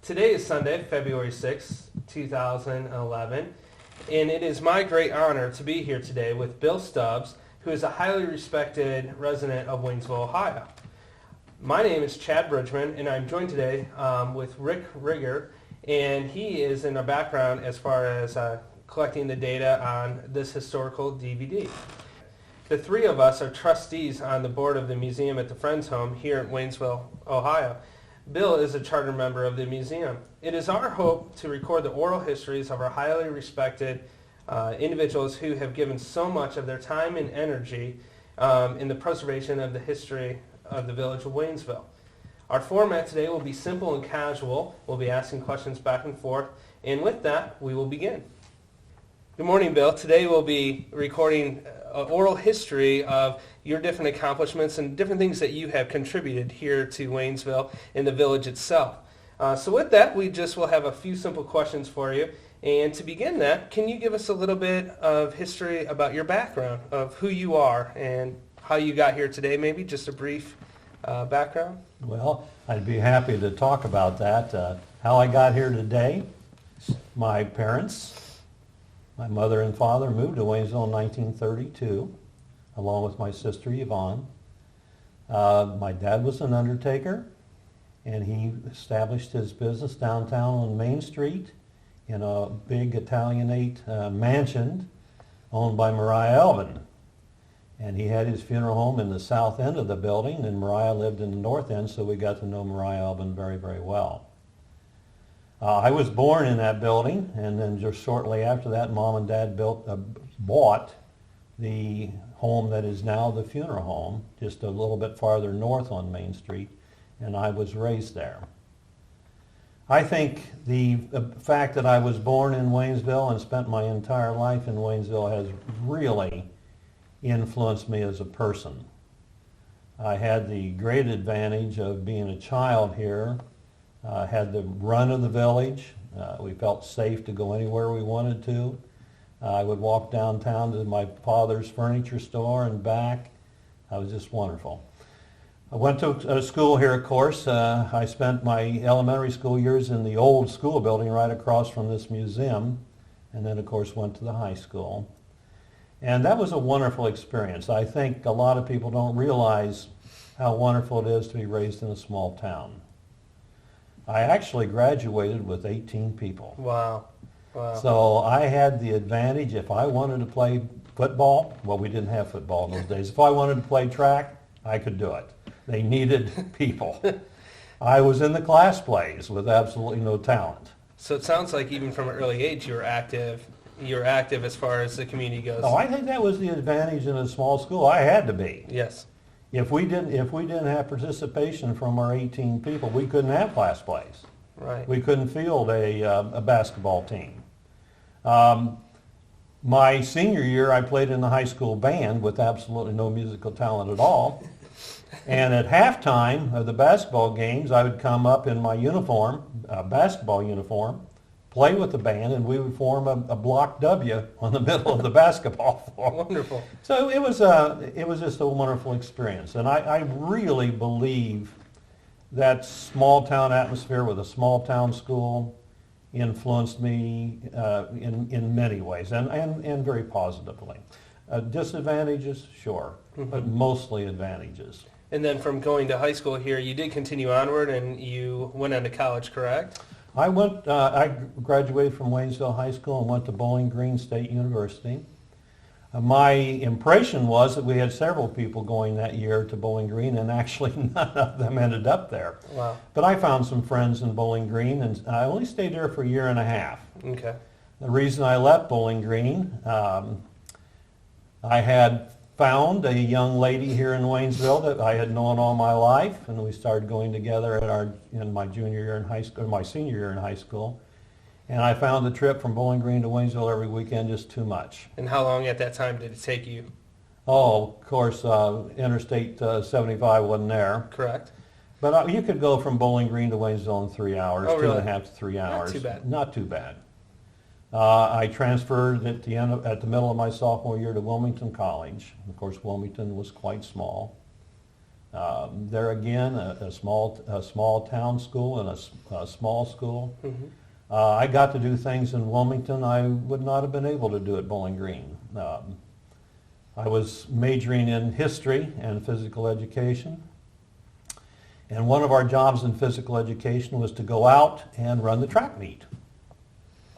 Today is Sunday, February 6, 2011, and it is my great honor to be here today with Bill Stubbs, who is a highly respected resident of Waynesville, Ohio. My name is Chad Bridgman, and I'm joined today with Rick Rigger, and he is in our background as far as collecting the data on this historical DVD. The three of us are trustees on the board of the museum at the Friends Home here in Waynesville, Ohio. Bill is a charter member of the museum. It is our hope to record the oral histories of our highly respected individuals who have given so much of their time and energy in the preservation of the history of the village of Waynesville. Our format today will be simple and casual. We'll be asking questions back and forth, and with that, we will begin. Good morning, Bill. Today we'll be recording oral history of your different accomplishments and different things that you have contributed here to Waynesville and the village itself. So with that, we just will have a few simple questions for you. And to begin that, can you give us a little bit of history about your background, of who you are and how you got here today, maybe just a brief background? Well, I'd be happy to talk about that. How I got here today, my parents, my mother and father moved to Waynesville in 1932, along with my sister Yvonne. My dad was an undertaker, and he established his business downtown on Main Street in a big Italianate mansion owned by Mariah Elvin. And he had his funeral home in the south end of the building, and Mariah lived in the north end, so we got to know Mariah Elvin very, very well. I was born in that building, and then just shortly after that, Mom and Dad bought the home that is now the funeral home, just a little bit farther north on Main Street, and I was raised there. I think the fact that I was born in Waynesville and spent my entire life in Waynesville has really influenced me as a person. I had the great advantage of being a child here. Had the run of the village. We felt safe to go anywhere we wanted to. I would walk downtown to my father's furniture store and back. It was just wonderful. I went to school here, of course. I spent my elementary school years in the old school building right across from this museum, and then, of course, went to the high school. And that was a wonderful experience. I think a lot of people don't realize how wonderful it is to be raised in a small town. I actually graduated with 18 people. Wow. So I had the advantage, if I wanted to play football, well, we didn't have football in those days. If I wanted to play track, I could do it. They needed people. I was in the class plays with absolutely no talent. So it sounds like even from an early age you were active. You're active as far as the community goes. Oh, I think that was the advantage in a small school. I had to be. Yes. If we didn't have participation from our 18 people, we couldn't have class plays. Right. We couldn't field a basketball team. My senior year, I played in the high school band with absolutely no musical talent at all. And at halftime of the basketball games, I would come up in my uniform, basketball uniform, play with the band, and we would form a block W on the middle of the basketball floor. Wonderful. So it was just a wonderful experience, and I really believe that small town atmosphere with a small town school influenced me in many ways, and very positively. Disadvantages, sure, but mostly advantages. And then from going to high school here, you did continue onward, and you went on to college, correct? I graduated from Waynesville High School and went to Bowling Green State University. My impression was that we had several people going that year to Bowling Green, and actually none of them ended up there. Wow. But I found some friends in Bowling Green, and I only stayed there for a year and a half. Okay. The reason I left Bowling Green, I had found a young lady here in Waynesville that I had known all my life, and we started going together in my junior year in high school, my senior year in high school. And I found the trip from Bowling Green to Waynesville every weekend just too much. And how long at that time did it take you? Oh, of course, Interstate 75 wasn't there. Correct. But you could go from Bowling Green to Waynesville in 3 hours, Oh, really? 2.5 to 3 hours. Not too bad. Not too bad. I transferred at the middle of my sophomore year to Wilmington College. Of course, Wilmington was quite small. There again, a small town school and a small school. Mm-hmm. I got to do things in Wilmington I would not have been able to do at Bowling Green. I was majoring in history and physical education. And one of our jobs in physical education was to go out and run the track meet.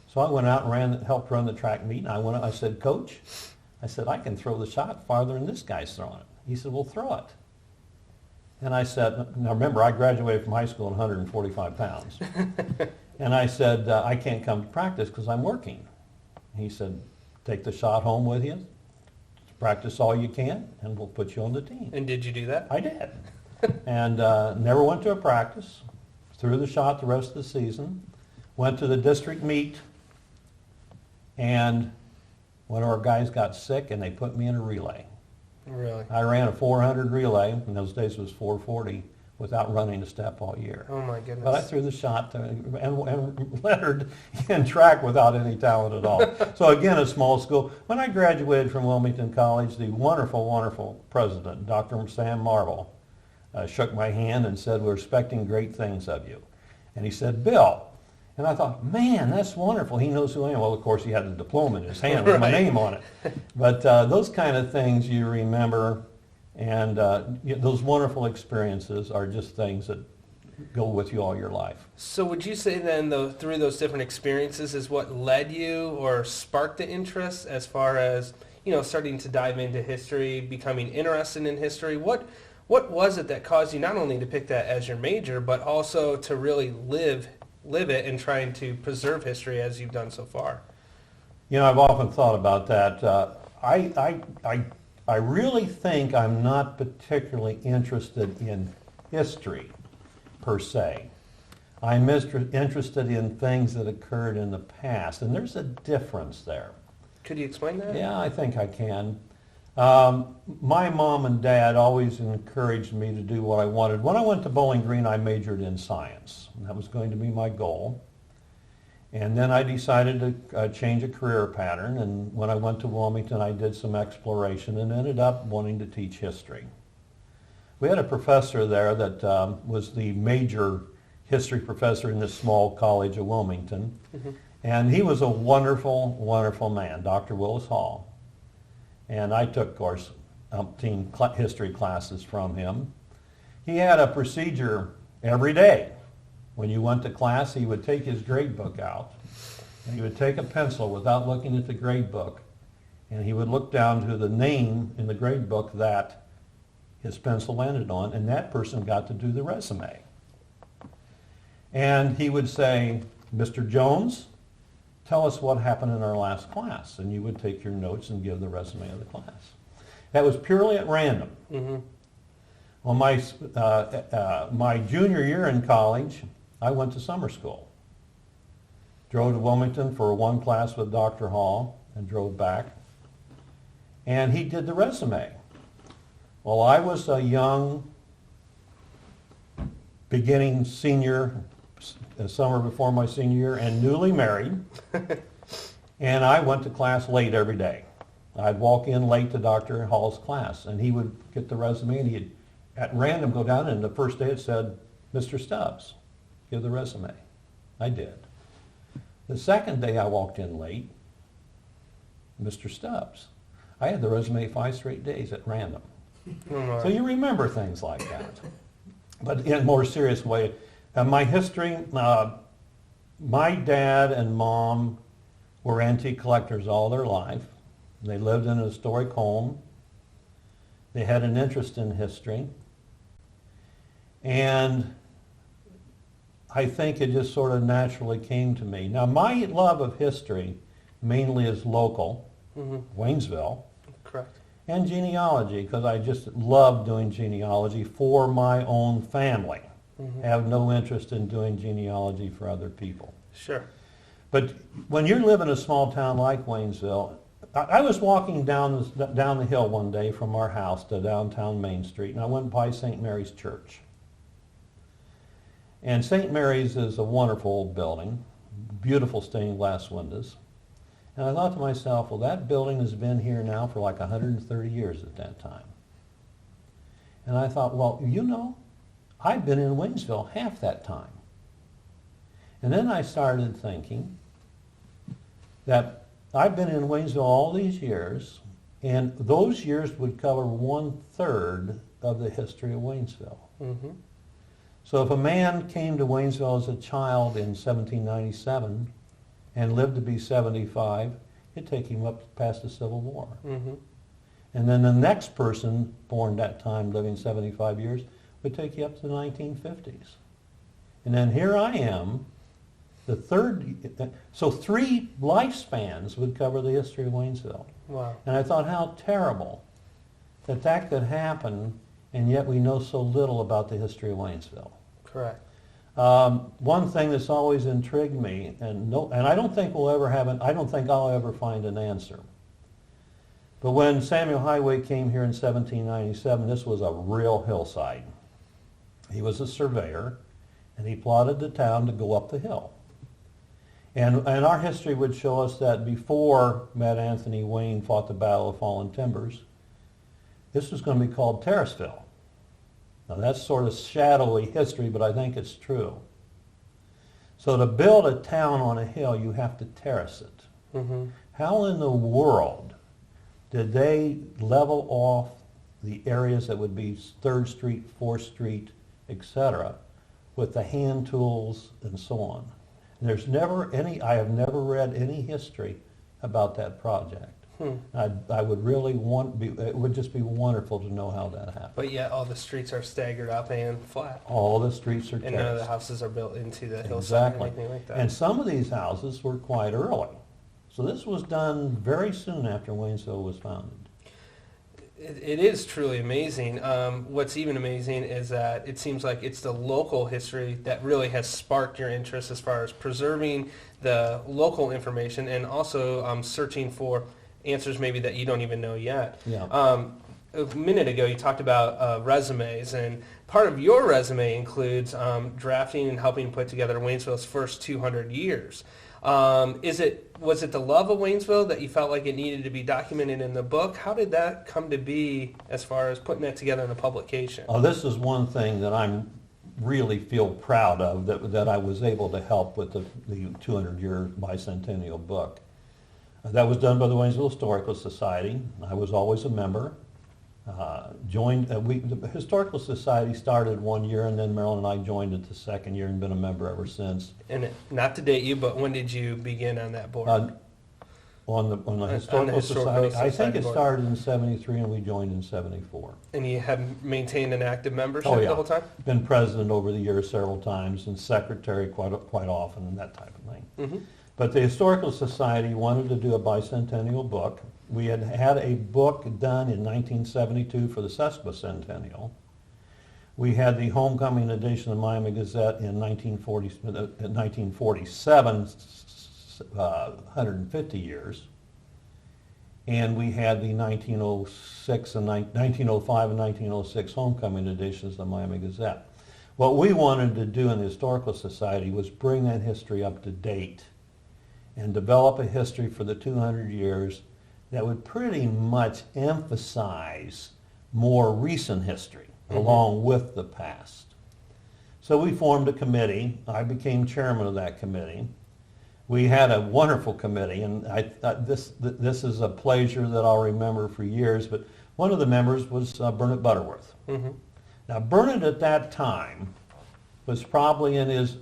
So I went out and helped run the track meet. And I said, Coach, I said, I can throw the shot farther than this guy's throwing it. He said, well, throw it. And I said, now remember, I graduated from high school at 145 pounds. And I said, I can't come to practice because I'm working. He said, take the shot home with you, practice all you can, and we'll put you on the team. And did you do that? I did. And never went to a practice, threw the shot the rest of the season, went to the district meet, and one of our guys got sick and they put me in a relay. Really? I ran a 400 relay, in those days it was 440, without running a step all year. Oh my goodness. But I threw the shot and lettered in track without any talent at all. So again, a small school. When I graduated from Wilmington College, the wonderful, wonderful president, Dr. Sam Marble, shook my hand and said, we're expecting great things of you. And he said, Bill. And I thought, man, that's wonderful. He knows who I am. Well, of course, he had the diploma in his hand with my name on it. But those kind of things you remember, and those wonderful experiences are just things that go with you all your life. So would you say then, though, through those different experiences is what led you or sparked the interest as far as, starting to dive into history, becoming interested in history? What was it that caused you not only to pick that as your major, but also to really live it and trying to preserve history as you've done so far? I've often thought about that. I really think I'm not particularly interested in history per se. I'm interested in things that occurred in the past, and there's a difference there. Could you explain that? Yeah, I think I can. My mom and dad always encouraged me to do what I wanted. When I went to Bowling Green, I majored in science. That was going to be my goal. And then I decided to change a career pattern. And when I went to Wilmington, I did some exploration and ended up wanting to teach history. We had a professor there that was the major history professor in this small college of Wilmington. Mm-hmm. And he was a wonderful, wonderful man, Dr. Willis Hall. And I took, of course, umpteen history classes from him. He had a procedure every day. When you went to class, he would take his grade book out, and he would take a pencil without looking at the grade book, and he would look down to the name in the grade book that his pencil landed on, and that person got to do the resume. And he would say, Mr. Jones, tell us what happened in our last class. And you would take your notes and give the resume of the class. That was purely at random. Mm-hmm. Well, my junior year in college, I went to summer school. Drove to Wilmington for one class with Dr. Hall and drove back. And he did the resume. Well, I was a young, beginning senior, summer before my senior year, and newly married. And I went to class late every day. I'd walk in late to Dr. Hall's class, and he would get the resume, and he'd, at random, go down, and the first day it said, Mr. Stubbs, give the resume. I did. The second day I walked in late, Mr. Stubbs. I had the resume 5 straight days at random. So you remember things like that. But in a more serious way, my history, my dad and mom were antique collectors all their life. They lived in a historic home. They had an interest in history. And I think it just sort of naturally came to me. Now, my love of history mainly is local, Waynesville. Correct. And genealogy, because I just love doing genealogy for my own family. I have no interest in doing genealogy for other people. Sure. But when you live in a small town like Waynesville, I was walking down the hill one day from our house to downtown Main Street, and I went by St. Mary's Church. And St. Mary's is a wonderful old building, beautiful stained glass windows. And I thought to myself, well, that building has been here now for like 130 years at that time. And I thought, well, I've been in Waynesville half that time. And then I started thinking that I've been in Waynesville all these years, and those years would cover 1/3 of the history of Waynesville. Mm-hmm. So if a man came to Waynesville as a child in 1797 and lived to be 75, it'd take him up past the Civil War. Mm-hmm. And then the next person born that time, living 75 years, would take you up to the 1950s. And then here I am, the third, so 3 lifespans would cover the history of Waynesville. Wow. And I thought, how terrible that that could happen, and yet we know so little about the history of Waynesville. Correct. One thing that's always intrigued me, and I don't think I don't think I'll ever find an answer. But when Samuel Highway came here in 1797, this was a real hillside. He was a surveyor, and he plotted the town to go up the hill. And our history would show us that before Mad Anthony Wayne fought the Battle of Fallen Timbers, this was going to be called Terraceville. Now that's sort of shadowy history, but I think it's true. So to build a town on a hill, you have to terrace it. Mm-hmm. How in the world did they level off the areas that would be 3rd Street, 4th Street, etc., with the hand tools and so on? And there's never I have never read any history about that project. I would really it would just be wonderful to know how that happened. But yet all the streets are staggered up and flat. All the streets are terraced. And none of the houses are built into the hillside or anything like that. And some of these houses were quite early. So this was done very soon after Waynesville was founded. It is truly amazing. What's even amazing is that it seems like it's the local history that really has sparked your interest as far as preserving the local information and also searching for answers maybe that you don't even know yet. Yeah. A minute ago you talked about resumes, and part of your resume includes drafting and helping put together Waynesville's first 200 years. Was it the love of Waynesville that you felt like it needed to be documented in the book? How did that come to be as far as putting that together in a publication? Oh, this is one thing that I'm really feel proud of, that I was able to help with the 200-year bicentennial book. That was done by the Waynesville Historical Society. I was always a member. The Historical Society started 1 year, and then Marilyn and I joined it the second year and been a member ever since. And not to date you, but when did you begin on that board? On the Historical Society, I think it started in 73 and we joined in 74. And you have maintained an active membership the the whole time? Been president over the years several times and secretary quite often and that type of thing. Mm-hmm. But the Historical Society wanted to do a bicentennial book. We had a book done in 1972 for the sesquicentennial. We had the homecoming edition of the Miami Gazette in 1947, 150 years. And we had the 1905 and 1906 homecoming editions of the Miami Gazette. What we wanted to do in the Historical Society was bring that history up to date and develop a history for the 200 years that would pretty much emphasize more recent history along with the past. So we formed a committee. I became chairman of that committee. We had a wonderful committee, and this is a pleasure that I'll remember for years, but one of the members was Burnett Butterworth. Mm-hmm. Now, Burnett at that time was probably in his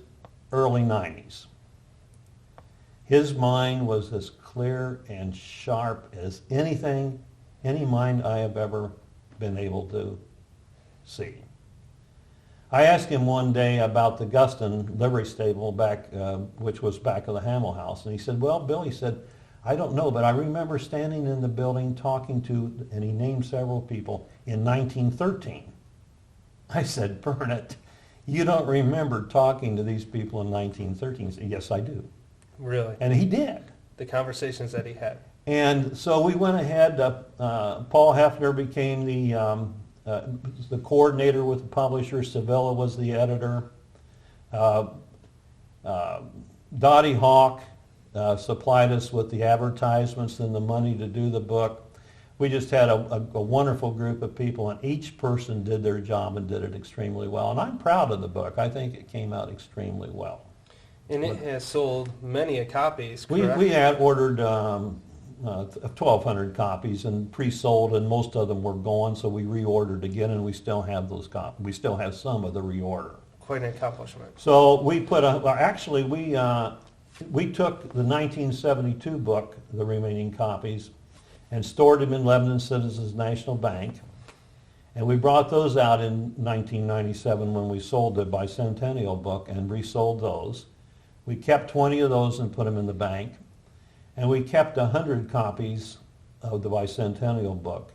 early 90s. His mind was as clear and sharp as any mind I have ever been able to see. I asked him one day about the Guston livery stable which was back of the Hamill House, and he said, well, Bill, he said, I don't know, but I remember standing in the building talking to, and he named several people, in 1913. I said, Burnett, you don't remember talking to these people in 1913? He said, yes, I do. Really? And he did. The conversations that he had. And so we went ahead. Paul Hefner became the coordinator with the publisher. Sevilla was the editor. Dottie Hawk supplied us with the advertisements and the money to do the book. we just had a wonderful group of people, and each person did their job and did it extremely well. And I'm proud of the book. I think it came out extremely well. And it has sold many copies, We correct? had ordered 1,200 copies and pre-sold, and most of them were gone, so we reordered again, and we still have those copies. We still have some of the reorder. Quite an accomplishment. So we put actually we took the 1972 book, the remaining copies, and stored them in Lebanon Citizens National Bank. And we brought those out in 1997 when we sold the bicentennial book and resold those. We kept 20 of those and put them in the bank. And we kept 100 copies of the bicentennial book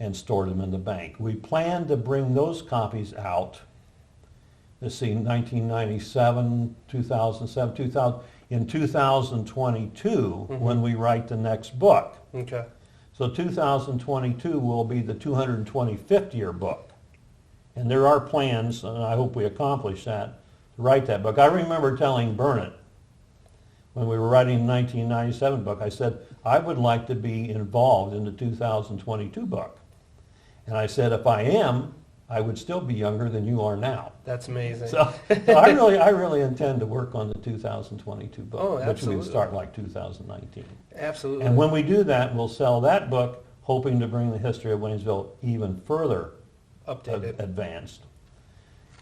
and stored them in the bank. We planned to bring those copies out, let's see, 1997, 2007, 2000, in 2022 when we write the next book. Okay. So 2022 will be the 225th year book. And there are plans, and I hope we accomplish that, to write that book. I remember telling Burnett when we were writing the 1997 book, I said, I would like to be involved in the 2022 book. And I said, if I am, I would still be younger than you are now. That's amazing. So I really intend to work on the 2022 book, Oh, which absolutely. would start like 2019. Absolutely. And when we do that, we'll sell that book, hoping to bring the history of Waynesville even further Updated. advanced.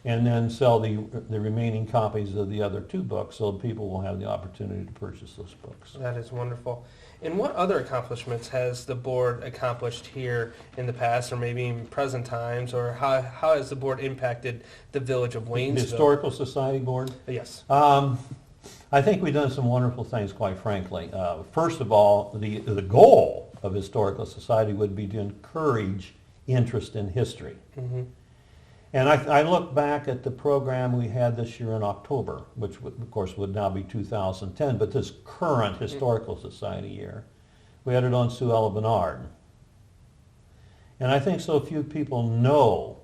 And then sell the remaining copies of the other two books so people will have the opportunity to purchase those books. That is wonderful. And what other accomplishments has the board accomplished here in the past, or maybe in present times, or how has the board impacted the village of The Waynesville? Historical Society Board? Yes. I think we've done some wonderful things, quite frankly. First of all, the goal of Historical Society would be to encourage interest in history. Mm-hmm. And I look back at the program we had this year in October, which of course would now be 2010, but this current Historical Society year, we had it on Sue Ella Bernard. And I think so few people know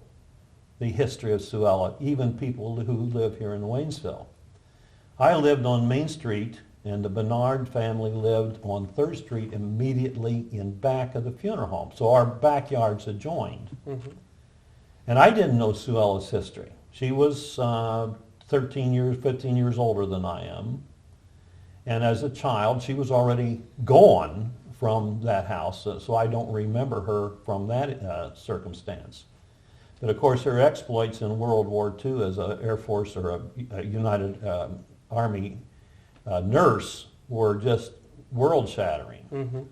the history of Sue Ella, even people who live here in Waynesville. I lived on Main Street, and the Bernard family lived on 3rd Street immediately in back of the funeral home. So our backyards adjoined. Mm-hmm. And I didn't know Sue Ella's history. She was 15 years older than I am. And as a child, she was already gone from that house, so I don't remember her from that circumstance. But of course, her exploits in World War II as an Air Force or a United Army nurse were just world-shattering. Mm-hmm.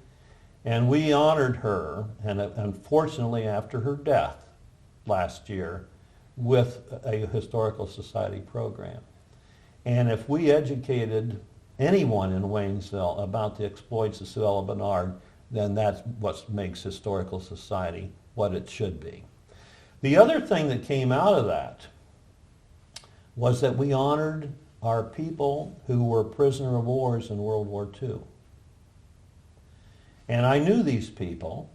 And we honored her, and unfortunately after her death, last year with a Historical Society program. And if we educated anyone in Waynesville about the exploits of Sue Ella Bernard, then that's what makes Historical Society what it should be. The other thing that came out of that was that we honored our people who were prisoner of wars in World War II. And I knew these people.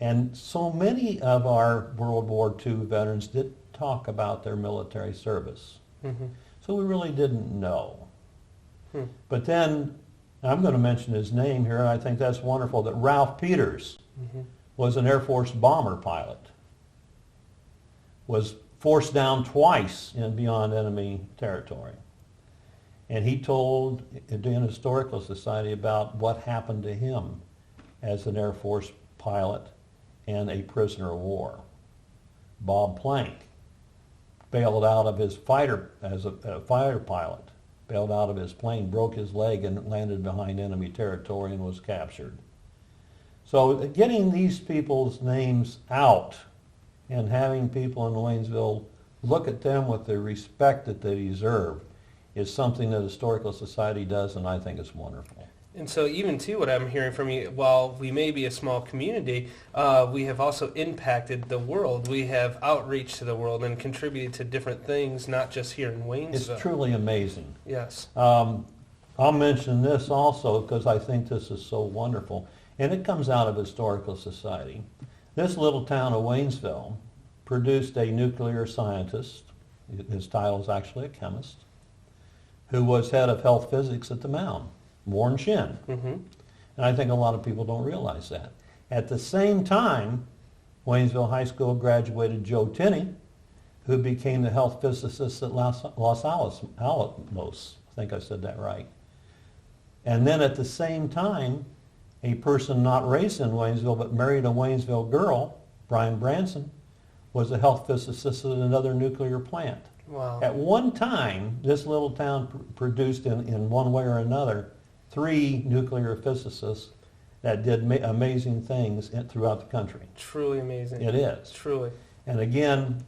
And so many of our World War II veterans did talk about their military service. Mm-hmm. So we really didn't know. Hmm. But then, I'm going to mention his name here, and I think that's wonderful, that Ralph Peters Mm-hmm. was an Air Force bomber pilot, was forced down twice in beyond enemy territory. And he told the Historical Society about what happened to him as an Air Force pilot and a prisoner of war. Bob Plank bailed out of his fighter, as a fighter pilot, bailed out of his plane, broke his leg and landed behind enemy territory and was captured. So getting these people's names out and having people in Waynesville look at them with the respect that they deserve is something that Historical Society does, and I think it's wonderful. And so even too, what I'm hearing from you, while we may be a small community, we have also impacted the world. We have outreach to the world and contributed to different things, not just here in Waynesville. It's truly amazing. Yes. I'll mention this also because I think this is so wonderful, and it comes out of Historical Society. This little town of Waynesville produced a nuclear scientist, his title is actually a chemist, who was head of health physics at the Mound, Warren Shin. Mm-hmm. And I think a lot of people don't realize that. At the same time, Waynesville High School graduated Joe Tinney, who became the health physicist at Los Alamos. I think I said that right. And then at the same time, a person not raised in Waynesville but married a Waynesville girl, Brian Branson, was a health physicist at another nuclear plant. Wow. At one time, this little town produced in one way or another 3 nuclear physicists that did amazing things throughout the country. Truly amazing. It is. Truly. And again,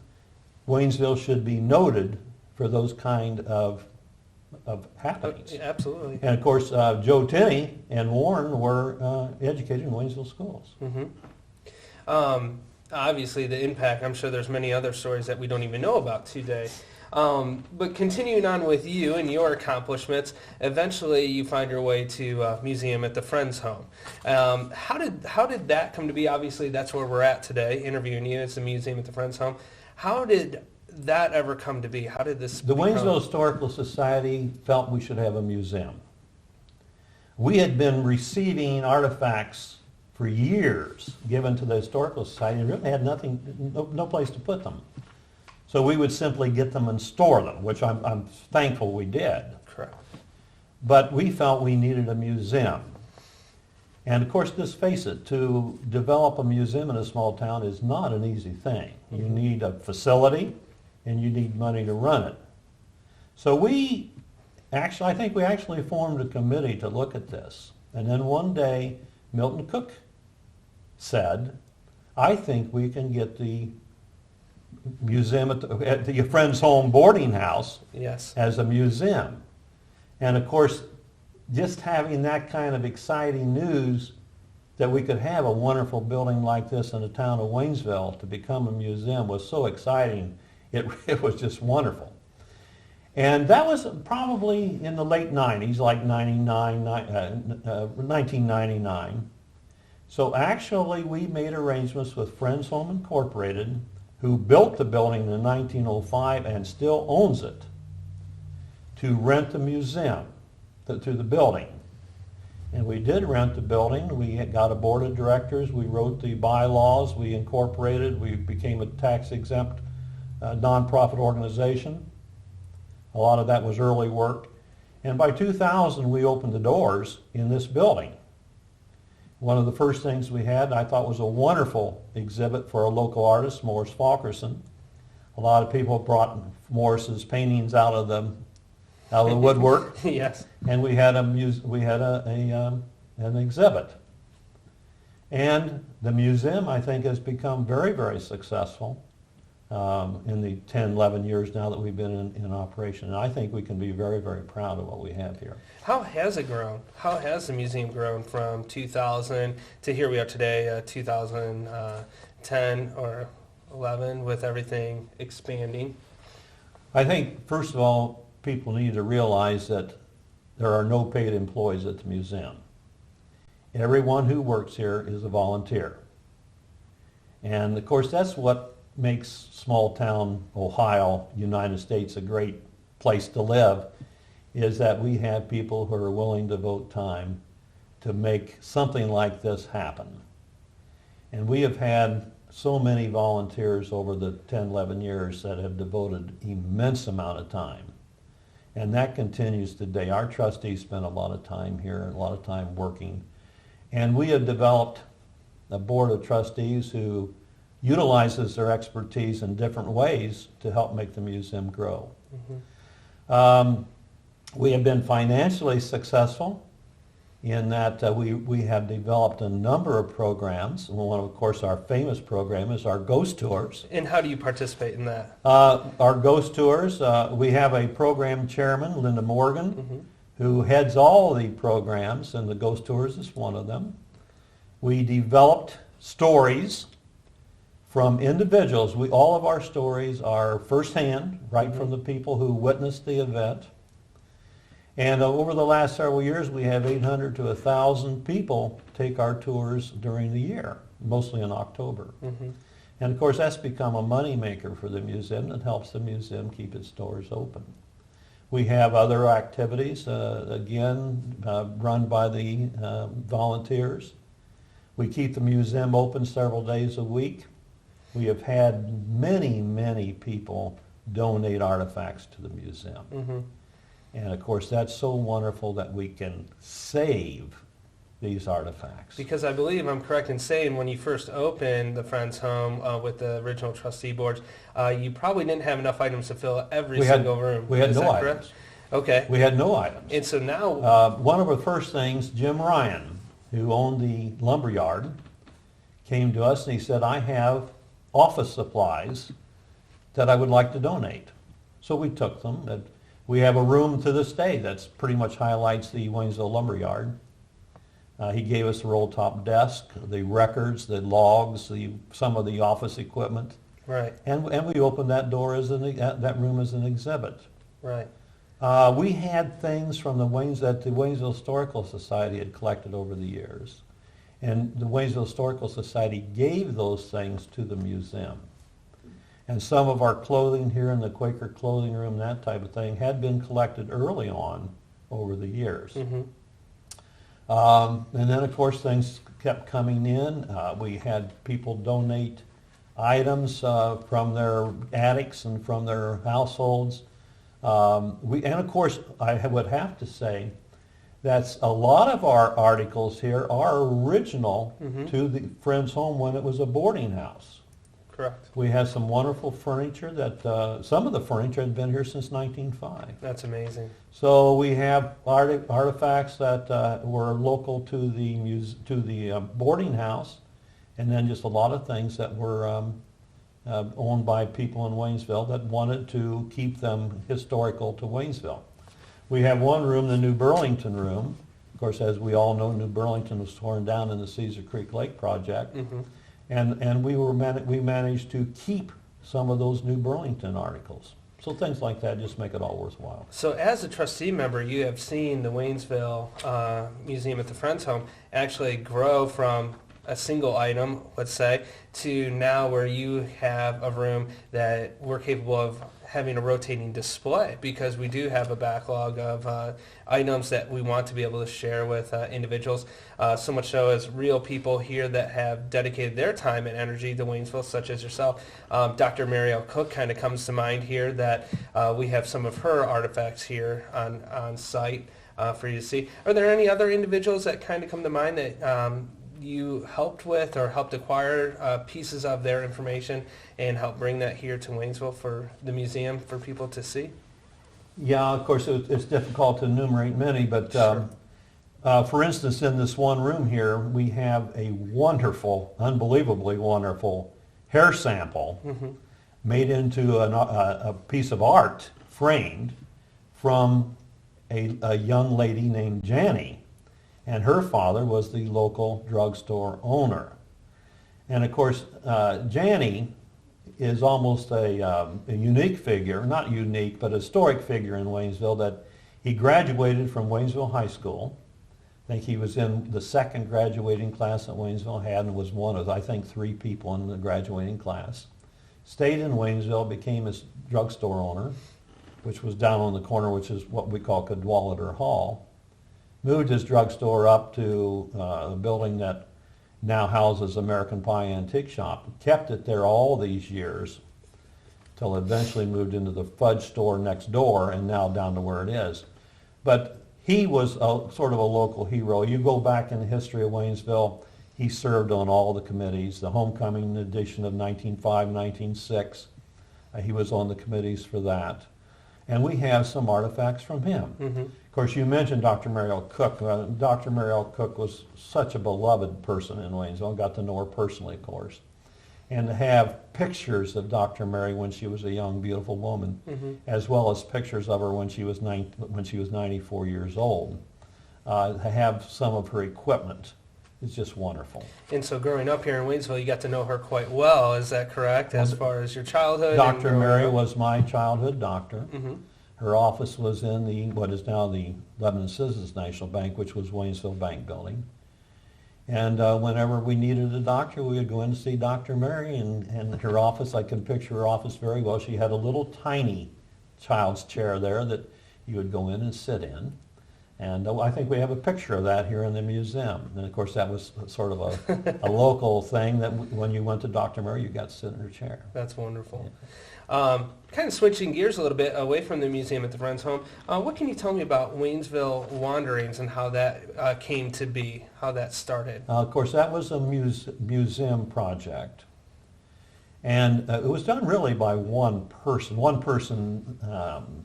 Waynesville should be noted for those kind of happenings. Absolutely. And of course, Joe Tinney and Warren were educated in Waynesville schools. Obviously, the impact, I'm sure there's many other stories that we don't even know about today. But continuing on with you and your accomplishments, eventually you find your way to a museum at the Friends Home. How did that come to be? Obviously, that's where we're at today, interviewing you. It's the museum at the Friends Home. How did that ever come to be? How did this The Waynesville Historical Society felt we should have a museum. We had been receiving artifacts for years given to the Historical Society and really had no place to put them. So we would simply get them and store them, which I'm thankful we did. Correct. But we felt we needed a museum. And of course, let's face it, to develop a museum in a small town is not an easy thing. You need a facility and you need money to run it. So I think we actually formed a committee to look at this. And then one day, Milton Cook said, I think we can get the museum at the Friends Home boarding house Yes. as a museum. And of course, just having that kind of exciting news that we could have a wonderful building like this in the town of Waynesville to become a museum was so exciting. It was just wonderful. And that was probably in the late 90s, like 1999. So actually we made arrangements with Friends Home Incorporated, who built the building in 1905 and still owns it, to rent the museum through the building. And we did rent the building. We got a board of directors. We wrote the bylaws. We incorporated. We became a tax-exempt nonprofit organization. A lot of that was early work. And by 2000, we opened the doors in this building. One of the first things we had, I thought, was a wonderful exhibit for a local artist, Morris Falkerson. A lot of people brought Morris's paintings out of the woodwork. Yes. And we had an exhibit. And the museum, I think, has become very, very successful in the 10, 11 years now that we've been in operation. And I think we can be very, very proud of what we have here. How has it grown? How has the museum grown from 2000 to here we are today, 2010 or 11, with everything expanding? I think, first of all, people need to realize that there are no paid employees at the museum. Everyone who works here is a volunteer. And of course, that's what makes small town Ohio, United States, a great place to live, is that we have people who are willing to devote time to make something like this happen. And we have had so many volunteers over the 10, 11 years that have devoted immense amount of time. And that continues today. Our trustees spend a lot of time here and a lot of time working. And we have developed a board of trustees who utilizes their expertise in different ways to help make the museum grow. We have been financially successful in that we have developed a number of programs. One, of course, our famous program is our ghost tours. And how do you participate in that? Our ghost tours, we have a program chairman, Linda Morgan, who heads all the programs, and the ghost tours is one of them. We developed stories from individuals. All of our stories are firsthand, right from the people who witnessed the event. And over the last several years, we have 800 to 1,000 people take our tours during the year, mostly in October. And of course, that's become a moneymaker for the museum that helps the museum keep its doors open. We have other activities, again, run by the volunteers. We keep the museum open several days a week. We have had many, many people donate artifacts to the museum. Mm-hmm. And of course, that's so wonderful that we can save these artifacts. Because I believe I'm correct in saying when you first opened the Friends Home with the original trustee boards, you probably didn't have enough items to fill every single room. We had Is no that items. correct? Okay. We had no items. And so now, One of the first things, Jim Ryan, who owned the lumber yard, came to us and he said, I have office supplies that I would like to donate. So we took them. We have a room to this day that's pretty much highlights the Waynesville lumber yard. He gave us a roll-top desk, the records, the logs, some of the office equipment, right, and we opened that door that room as an exhibit. right. We had things from that the Waynesville Historical Society had collected over the years, and the Waynesville Historical Society gave those things to the museum. And some of our clothing here in the Quaker clothing room, that type of thing, had been collected early on over the years. Mm-hmm. And then, of course, things kept coming in. We had people donate items from their attics and from their households. And, of course, I would have to say that a lot of our articles here are original to the Friends Home when it was a boarding house. Correct. We have some wonderful furniture that, some of the furniture had been here since 1905. That's amazing. So we have artifacts that were local to the boarding house, and then just a lot of things that were owned by people in Waynesville that wanted to keep them historical to Waynesville. We have one room, the New Burlington room. Of course, as we all know, New Burlington was torn down in the Caesar Creek Lake project. Mm-hmm. And we managed to keep some of those New Burlington articles. So things like that just make it all worthwhile. So as a trustee member, you have seen the Waynesville Museum at the Friends Home actually grow from a single item, let's say, to now where you have a room that we're capable of having a rotating display, because we do have a backlog of items that we want to be able to share with individuals. So much so as real people here that have dedicated their time and energy to Waynesville, such as yourself. Dr. Marielle Cook kind of comes to mind here, that we have some of her artifacts here on site for you to see. Are there any other individuals that kind of come to mind that you helped with or helped acquire pieces of their information and help bring that here to Waynesville for the museum for people to see? Yeah, of course, it's difficult to enumerate many, but Sure. For instance, in this one room here, we have a wonderful, unbelievably wonderful hair sample made into a piece of art, framed, from a young lady named Janny. And her father was the local drugstore owner. And of course, Janny is almost a unique figure, not unique, but a historic figure in Waynesville, that he graduated from Waynesville High School. I think he was in the second graduating class that Waynesville had, and was one of, I think, 3 people in the graduating class. Stayed in Waynesville, became a drugstore owner, which was down on the corner, which is what we call Cadwallader Hall. Moved his drugstore up to a building that now houses American Pie Antique Shop. Kept it there all these years, till eventually moved into the fudge store next door, and now down to where it is. But he was sort of a local hero. You go back in the history of Waynesville, he served on all the committees. The homecoming edition of 1905, 1906, he was on the committees for that. And we have some artifacts from him. Of course, you mentioned Dr. Marielle Cook. Dr. Marielle Cook was such a beloved person in Waynesville. Got to know her personally, of course. And to have pictures of Dr. Mary when she was a young, beautiful woman, as well as pictures of her when she was 94 years old, to have some of her equipment is just wonderful. And so growing up here in Waynesville, you got to know her quite well, is that correct, as far as your childhood? Dr. Mary was my childhood doctor. Mm-hmm. Her office was in what is now the Lebanon Citizens National Bank, which was Waynesville Bank Building. And whenever we needed a doctor, we would go in to see Dr. Mary, and her office, I can picture her office very well. She had a little tiny child's chair there that you would go in and sit in. And I think we have a picture of that here in the museum. And of course, that was sort of a local thing that when you went to Dr. Murray, you got to sit in her chair. That's wonderful. Kind of switching gears a little bit away from the museum at the Friends Home, what can you tell me about Waynesville Wanderings and how that came to be, how that started? Of course, that was a museum project. And it was done really by one person. One person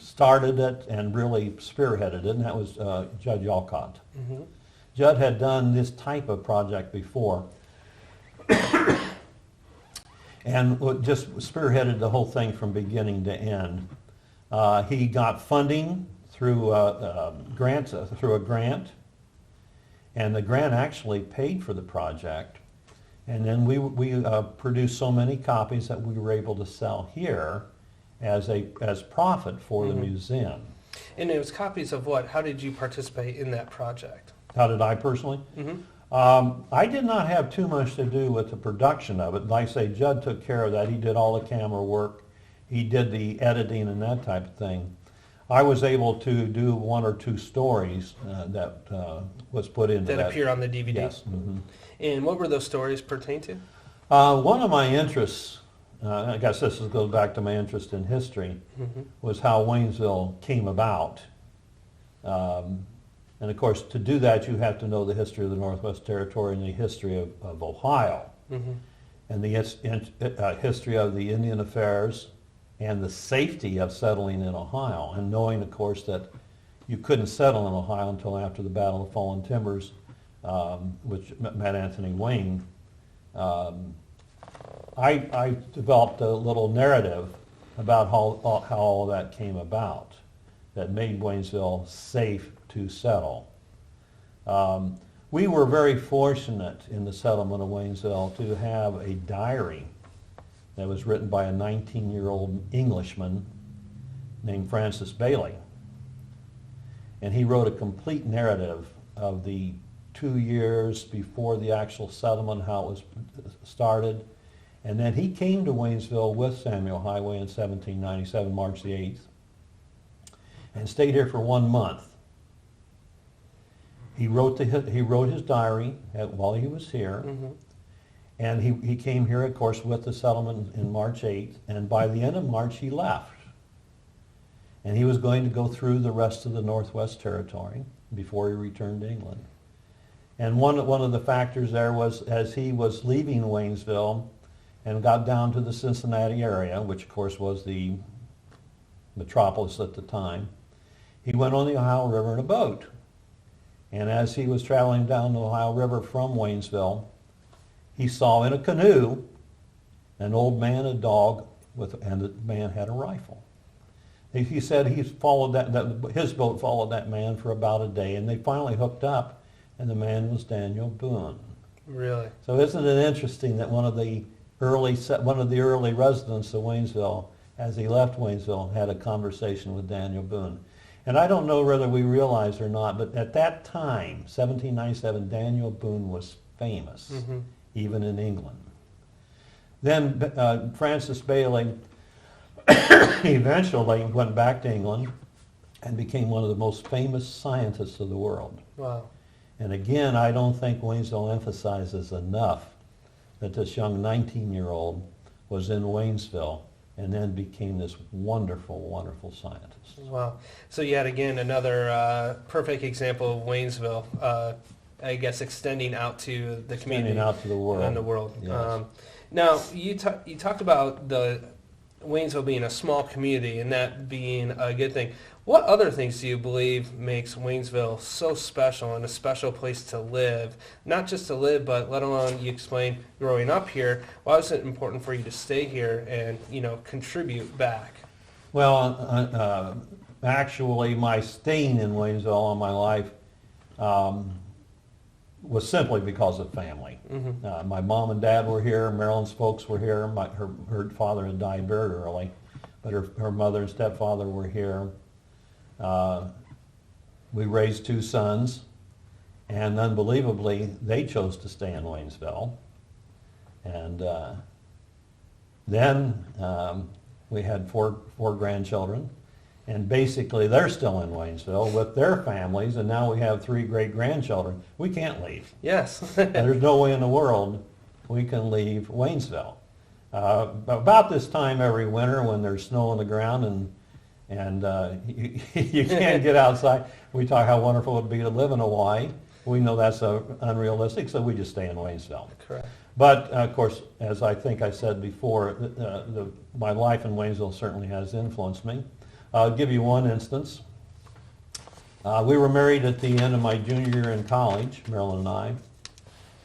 started it and really spearheaded it, and that was Judd Yalcott. Mm-hmm. Judd had done this type of project before and just spearheaded the whole thing from beginning to end. He got funding through a grant, and the grant actually paid for the project. And then we produced so many copies that we were able to sell here as profit for the museum. And it was copies of what? How did you participate in that project? How did I personally? Mm-hmm. I did not have too much to do with the production of it. Like I say, Judd took care of that. He did all the camera work. He did the editing and that type of thing. I was able to do one or two stories that was put into that. That appear on the DVD? Yes. Mm-hmm. And what were those stories pertain to? One of my interests, I guess this goes back to my interest in history, was how Waynesville came about. And of course, to do that, you have to know the history of the Northwest Territory and the history of Ohio, and the history of the Indian affairs and the safety of settling in Ohio, and knowing, of course, that you couldn't settle in Ohio until after the Battle of Fallen Timbers, which met Anthony Wayne. I developed a little narrative about how all that came about that made Waynesville safe to settle. We were very fortunate in the settlement of Waynesville to have a diary that was written by a 19-year-old Englishman named Francis Bailey. And he wrote a complete narrative of the 2 years before the actual settlement, how it was started. And then he came to Waynesville with Samuel Highway in 1797, March the 8th, and stayed here for 1 month. He wrote his diary while he was here, and he came here, of course, with the settlement in March 8th, and by the end of March he left. And he was going to go through the rest of the Northwest Territory before he returned to England. And one of the factors there was, as he was leaving Waynesville and got down to the Cincinnati area, which of course was the metropolis at the time, he went on the Ohio River in a boat. And as he was traveling down the Ohio River from Waynesville, he saw in a canoe an old man, a dog, and the man had a rifle. He said he followed his boat followed that man for about a day, and they finally hooked up, and the man was Daniel Boone. Really? So isn't it interesting that one of the early residents of Waynesville, as he left Waynesville, had a conversation with Daniel Boone. And I don't know whether we realize or not, but at that time, 1797, Daniel Boone was famous, even in England. Then Francis Bailey eventually went back to England and became one of the most famous scientists of the world. Wow. And again, I don't think Waynesville emphasizes enough that this young 19-year-old was in Waynesville and then became this wonderful, wonderful scientist. Wow. So yet again, another perfect example of Waynesville, I guess, extending out to the community. Extending out to the world. And the world. Yes. Now, you talked about the Waynesville being a small community and that being a good thing. What other things do you believe makes Waynesville so special and a special place to live? Not just to live, but let alone, you explained growing up here. Why was it important for you to stay here and, contribute back? Well, actually, my staying in Waynesville all my life was simply because of family. My mom and dad were here. Marilyn's folks were here. Her father had died very early, but her mother and stepfather were here. We raised 2 sons, and unbelievably, they chose to stay in Waynesville. And then we had four grandchildren, And basically, they're still in Waynesville with their families, and now we have 3 great-grandchildren. We can't leave. Yes. There's no way in the world we can leave Waynesville. About this time every winter when there's snow on the ground and you can't get outside, we talk how wonderful it would be to live in Hawaii. We know that's unrealistic, so we just stay in Waynesville. Correct. But, of course, as I think I said before, my life in Waynesville certainly has influenced me. I'll give you one instance. We were married at the end of my junior year in college, Marilyn and I.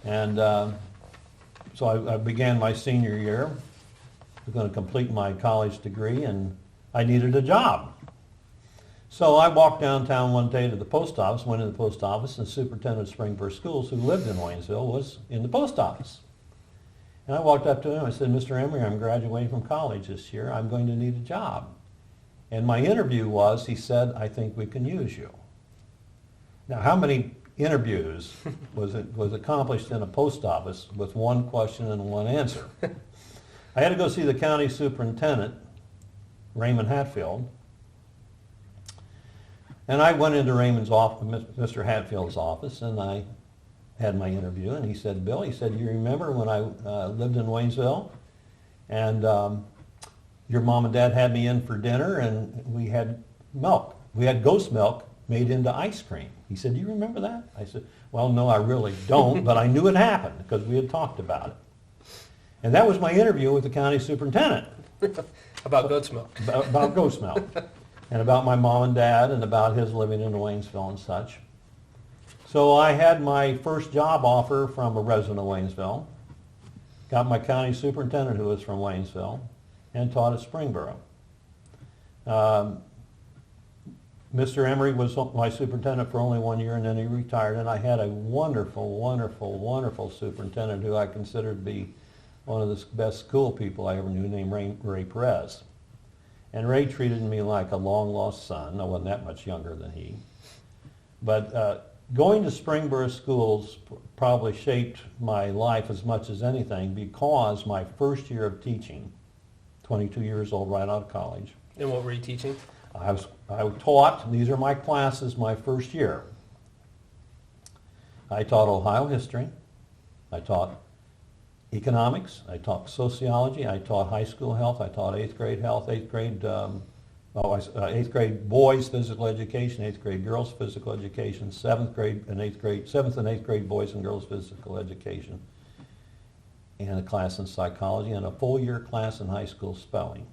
And so I began my senior year. I was going to complete my college degree, and I needed a job. So I walked downtown one day to the post office, went in the post office, and the superintendent of Springboro Schools, who lived in Waynesville, was in the post office. And I walked up to him, I said, Mr. Emery, I'm graduating from college this year. I'm going to need a job. And my interview was, he said, I think we can use you. Now, how many interviews was accomplished in a post office with one question and one answer? I had to go see the county superintendent, Raymond Hatfield. And I went into Raymond's office, Mr. Hatfield's office, and I had my interview, and he said, Bill, he said, you remember when I lived in Waynesville, and your mom and dad had me in for dinner, and we had milk. We had ghost milk made into ice cream. He said, do you remember that? I said, well, no, I really don't, but I knew it happened because we had talked about it. And that was my interview with the county superintendent. About goat's milk. About ghost milk. And about my mom and dad and about his living in Waynesville and such. So I had my first job offer from a resident of Waynesville, got my county superintendent who was from Waynesville, and taught at Springboro. Mr. Emery was my superintendent for only 1 year, and then he retired, and I had a wonderful, wonderful, wonderful superintendent who I considered to be one of the best school people I ever knew, named Ray Perez. And Ray treated me like a long-lost son. I wasn't that much younger than he. But going to Springboro schools probably shaped my life as much as anything because my first year of teaching, 22 years old, right out of college. And what were you teaching? I taught, these are my classes, my first year. I taught Ohio history. I taught economics. I taught sociology. I taught high school health. I taught 8th grade health, 8th grade boys physical education, 8th grade girls physical education, 7th and 8th grade boys and girls physical education, and a class in psychology, and a full year class in high school spelling.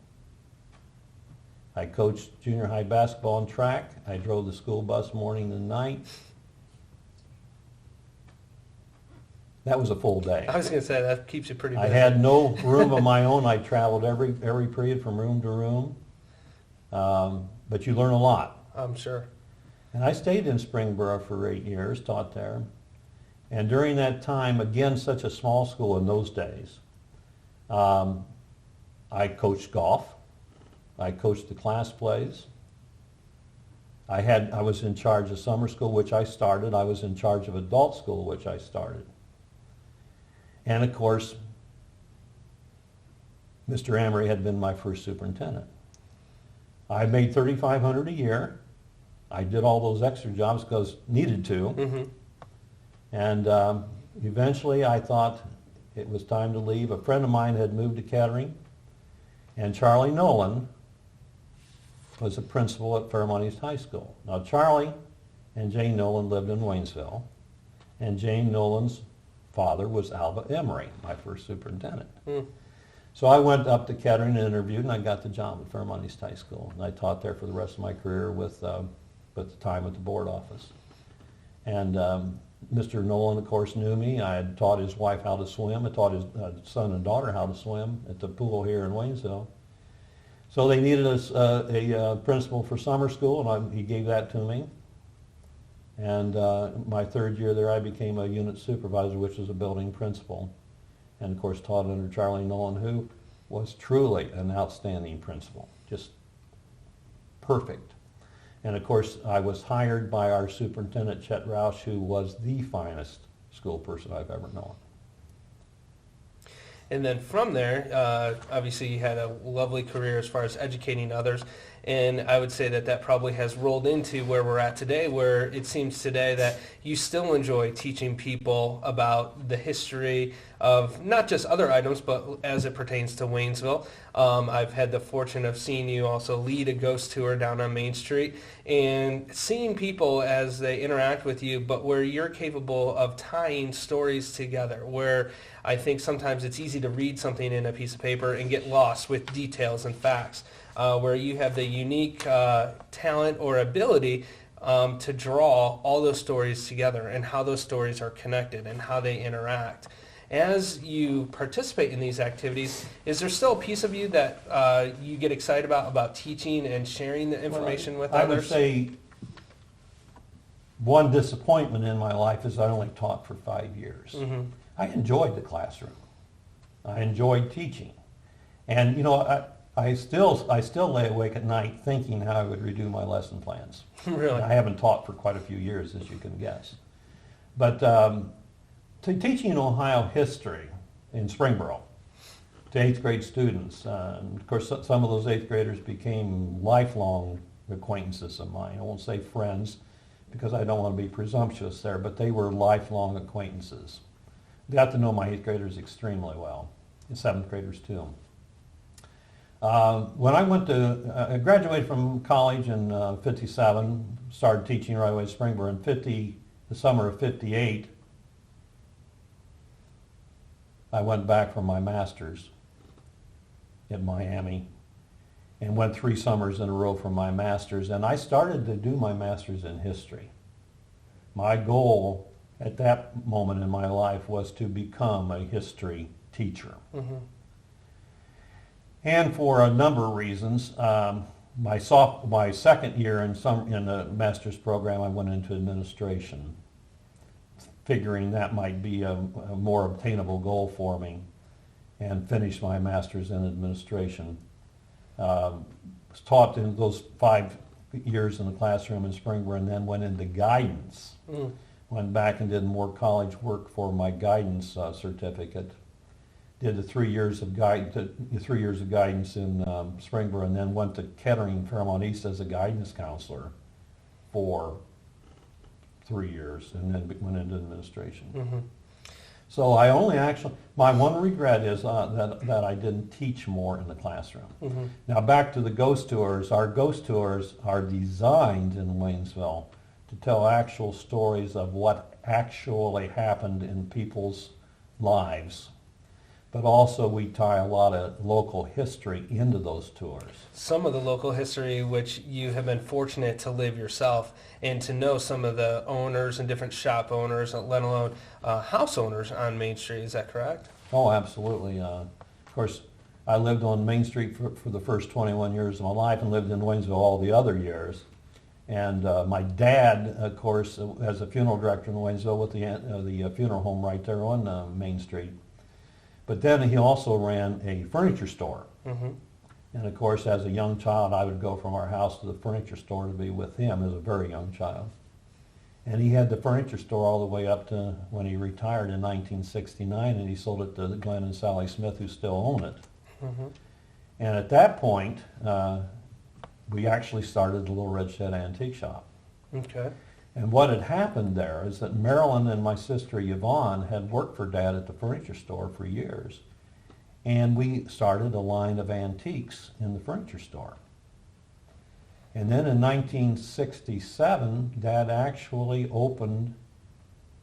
I coached junior high basketball and track. I drove the school bus morning and night. That was a full day. I was going to say, that keeps you pretty busy. I had no room of my own. I traveled every period from room to room. But you learn a lot. I'm sure. And I stayed in Springboro for 8 years, taught there. And during that time, again, such a small school in those days, I coached golf. I coached the class plays. I was in charge of summer school, which I started. I was in charge of adult school, which I started. And of course, Mr. Emery had been my first superintendent. I made $3,500 a year. I did all those extra jobs because needed to. Mm-hmm. And eventually I thought it was time to leave. A friend of mine had moved to Kettering, and Charlie Nolan was a principal at Fairmont East High School. Now Charlie and Jane Nolan lived in Waynesville, and Jane Nolan's father was Alva Emery, my first superintendent. Mm. So I went up to Kettering and interviewed, and I got the job at Fairmont East High School. And I taught there for the rest of my career with the time at the board office. And Mr. Nolan, of course, knew me. I had taught his wife how to swim. I taught his son and daughter how to swim at the pool here in Waynesville. So they needed a principal for summer school, and he gave that to me. And my third year there, I became a unit supervisor, which was a building principal. And of course taught under Charlie Nolan, who was truly an outstanding principal, just perfect. And of course I was hired by our superintendent, Chet Roush, who was the finest school person I've ever known. And then from there, obviously you had a lovely career as far as educating others. And I would say that that probably has rolled into where we're at today, where it seems today that you still enjoy teaching people about the history of not just other items, but as it pertains to Waynesville. I've had the fortune of seeing you also lead a ghost tour down on Main Street and seeing people as they interact with you, but where you're capable of tying stories together, where I think sometimes it's easy to read something in a piece of paper and get lost with details and facts, where you have the unique talent or ability to draw all those stories together and how those stories are connected and how they interact. As you participate in these activities, is there still a piece of you that you get excited about teaching and sharing the information with I others? would say one disappointment in my life is I only taught for 5 years. Mm-hmm. I enjoyed the classroom. I enjoyed teaching. And you know, I still lay awake at night thinking how I would redo my lesson plans. Really? I haven't taught for quite a few years, as you can guess. But teaching Ohio history in Springboro to 8th grade students, of course some of those 8th graders became lifelong acquaintances of mine. I won't say friends because I don't want to be presumptuous there, but they were lifelong acquaintances. Got to know my 8th graders extremely well, and 7th graders too. When I graduated from college in 57, started teaching right away at Springboro. In the summer of 58, I went back for my master's in Miami and went 3 summers in a row for my master's, and I started to do my master's in history. My goal at that moment in my life was to become a history teacher. Mm-hmm. And for a number of reasons, my second year in the master's program, I went into administration, figuring that might be a more obtainable goal for me, and finished my master's in administration. Was taught in those 5 years in the classroom in Springboro, and then went into guidance. Mm. Went back and did more college work for my guidance certificate. Did the 3 years of guidance in Springboro, and then went to Kettering, Fairmont East as a guidance counselor for 3 years, and then went into administration. Mm-hmm. So my one regret is that I didn't teach more in the classroom. Mm-hmm. Now back to the ghost tours. Our ghost tours are designed in Waynesville to tell actual stories of what actually happened in people's lives. But also we tie a lot of local history into those tours. Some of the local history which you have been fortunate to live yourself and to know some of the owners and different shop owners, let alone house owners on Main Street. Is that correct? Oh, absolutely. Of course, I lived on Main Street for the first 21 years of my life and lived in Waynesville all the other years. And my dad, of course, as a funeral director in Waynesville with the funeral home right there on Main Street. But then he also ran a furniture store. Mm-hmm. And of course, as a young child, I would go from our house to the furniture store to be with him as a very young child. And he had the furniture store all the way up to when he retired in 1969, and he sold it to Glenn and Sally Smith, who still own it. Mm-hmm. And at that point, we actually started the Little Red Shed Antique Shop. Okay. And what had happened there is that Marilyn and my sister Yvonne had worked for Dad at the furniture store for years. And we started a line of antiques in the furniture store. And then in 1967, Dad actually opened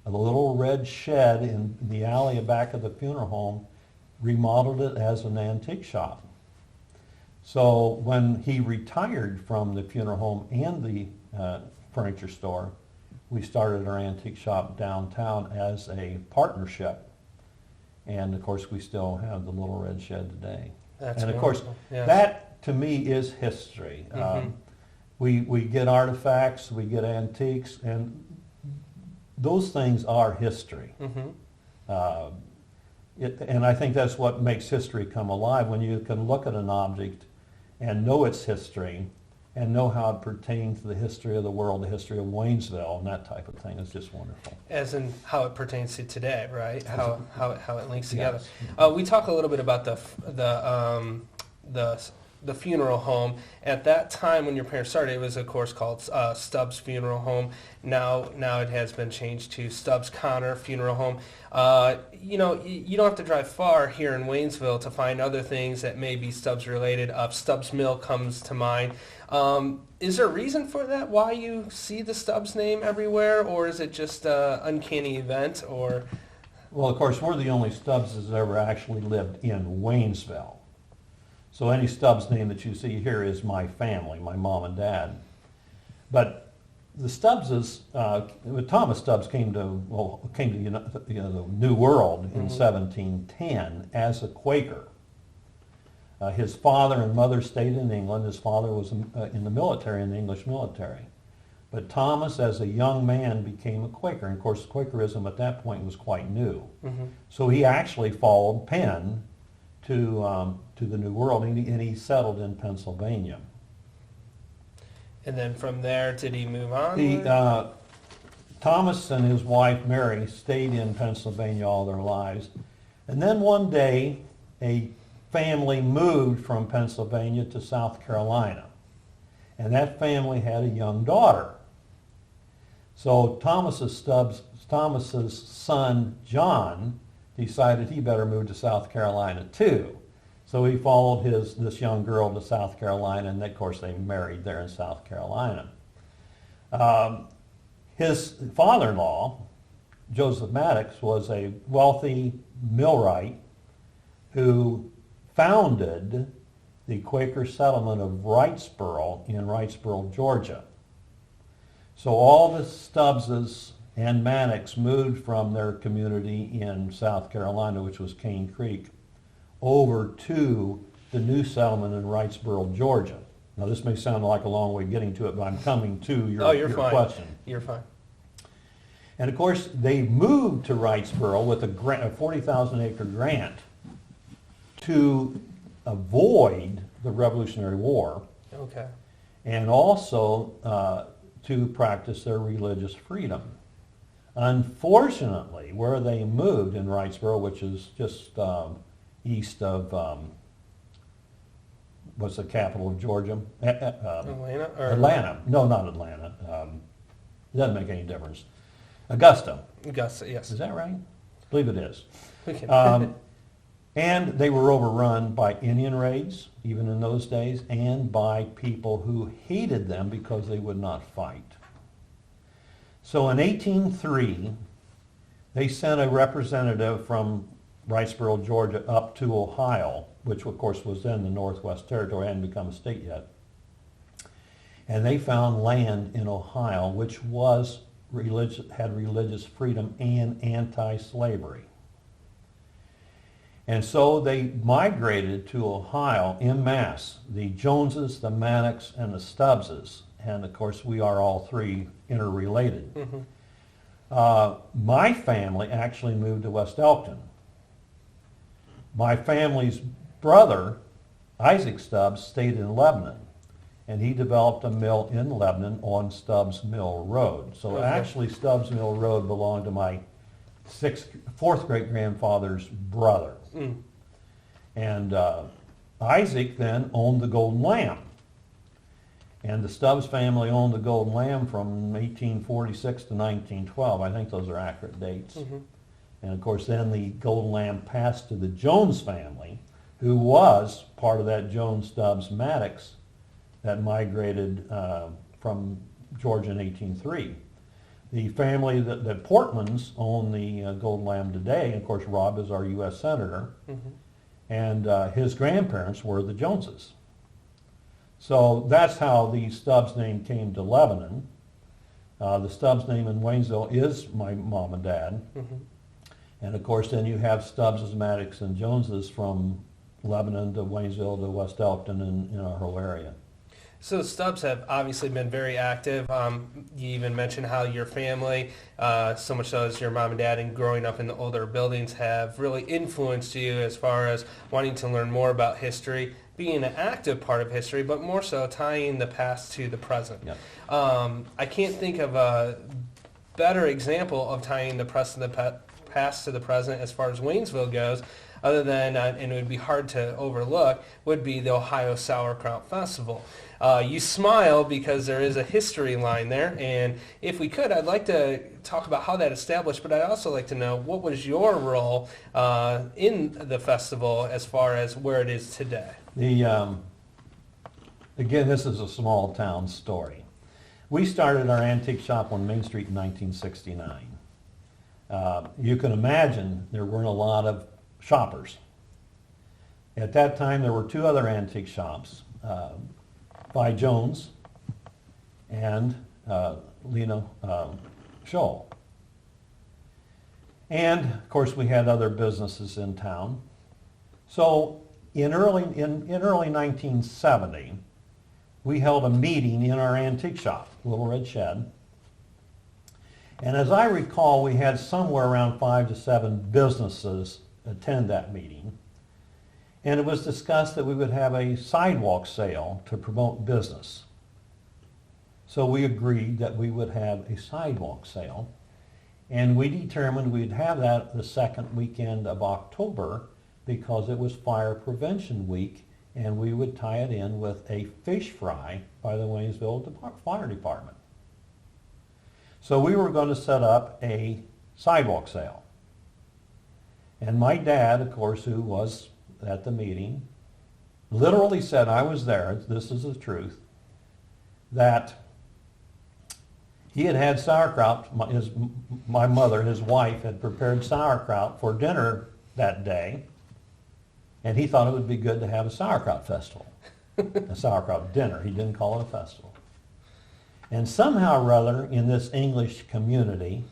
a little red shed in the alley back of the funeral home, remodeled it as an antique shop. So when he retired from the funeral home and the furniture store, we started our antique shop downtown as a partnership. And of course, we still have the Little Red Shed today. That's and of wonderful. course, Yes. that to me is history. Mm-hmm. We get artifacts, we get antiques, and those things are history. Mm-hmm. And I think that's what makes history come alive, when you can look at an object and know its history and know how it pertains to the history of the world, the history of Waynesville, and that type of thing is just wonderful. As in how it pertains to today, right? How it links together. Yes. We talk a little bit about the the funeral home. At that time, when your parents started, it was of course called Stubbs Funeral Home. Now it has been changed to Stubbs Connor Funeral Home. You don't have to drive far here in Waynesville to find other things that may be Stubbs related. Stubbs Mill comes to mind. Is there a reason for that? Why you see the Stubbs name everywhere, or is it just an uncanny event? Or Well, of course, we're the only Stubbses that ever actually lived in Waynesville. So any Stubbs name that you see here is my family, my mom and dad. But the Stubbses, Thomas Stubbs came to the New World in 1710 as a Quaker. His father and mother stayed in England. His father was in the military, in the English military. But Thomas, as a young man, became a Quaker. And of course, Quakerism at that point was quite new. So he actually followed Penn to the New World, and he settled in Pennsylvania. and then from there, did he move on? Thomas and his wife Mary stayed in Pennsylvania all their lives. And then one day, a family moved from Pennsylvania to South Carolina. And that family had a young daughter. So Thomas's son, John, decided he better move to South Carolina too. So he followed this young girl to South Carolina, and of course they married there in South Carolina. His father-in-law, Joseph Maddox, was a wealthy millwright who founded the Quaker settlement of Wrightsboro in Wrightsboro, Georgia. So all the Stubbses and Maddox moved from their community in South Carolina, which was Cane Creek, over to the new settlement in Wrightsboro, Georgia. Now this may sound like a long way getting to it, but I'm coming to your question. You're fine. And of course, they moved to Wrightsboro with a 40,000 acre grant to avoid the Revolutionary War, Okay. and also to practice their religious freedom. Unfortunately, where they moved in Wrightsboro, which is just east of, what's the capital of Georgia? Atlanta? Or Atlanta. No, not Atlanta. It doesn't make any difference. Augusta. Augusta, yes. Is that right? I believe it is. Okay. And they were overrun by Indian raids, even in those days, and by people who hated them because they would not fight. So in 1803, they sent a representative from Wrightsboro, Georgia, up to Ohio, which of course was then the Northwest Territory, hadn't become a state yet. And they found land in Ohio which was had religious freedom and anti-slavery. And so they migrated to Ohio en masse, the Joneses, the Maddox, and the Stubbses. And of course, we are all three interrelated. My family actually moved to West Elkton. My family's brother, Isaac Stubbs, stayed in Lebanon. And he developed a mill in Lebanon on Stubbs Mill Road. So actually, Stubbs Mill Road belonged to my fourth great-grandfather's brother. And Isaac then owned the Golden Lamb. And the Stubbs family owned the Golden Lamb from 1846 to 1912. I think those are accurate dates. And of course then the Golden Lamb passed to the Jones family, who was part of that Jones Stubbs Maddox that migrated from Georgia in 1803. The family that Portmans own the Golden Lamb today, and of course Rob is our U.S. Senator, and his grandparents were the Joneses. So that's how the Stubbs name came to Lebanon. The Stubbs name in Waynesville is my mom and dad. And of course then you have Stubbses, Maddox, and Joneses from Lebanon to Waynesville to West Elkton and in our whole area. So the Stubbs have obviously been very active. You even mentioned how your family, so much so as your mom and dad, and growing up in the older buildings, have really influenced you as far as wanting to learn more about history, being an active part of history, but more so tying the past to the present. Yep. I can't think of a better example of tying the past past to the present as far as Waynesville goes, other than, and it would be hard to overlook, would be the Ohio Sauerkraut Festival. You smile because there is a history line there, and if we could, I'd like to talk about how that established, but I'd also like to know what was your role in the festival as far as where it is today. Again, this is a small town story. We started our antique shop on Main Street in 1969. You can imagine there weren't a lot of shoppers. At that time, there were two other antique shops, by Jones and Lena Scholl. And of course, we had other businesses in town. So in early 1970, we held a meeting in our antique shop, Little Red Shed. And as I recall, we had somewhere around 5 to 7 businesses attend that meeting. And it was discussed that we would have a sidewalk sale to promote business. So we agreed that we would have a sidewalk sale. And we determined we'd have that the second weekend of October because it was Fire Prevention Week, and we would tie it in with a fish fry by the Waynesville Fire Department. So we were going to set up a sidewalk sale. And my dad, of course, who was at the meeting, literally said, I was there, this is the truth, that he had had sauerkraut. My mother, his wife, had prepared sauerkraut for dinner that day, and he thought it would be good to have a sauerkraut festival, a sauerkraut dinner. He didn't call it a festival. And somehow or other, in this English community,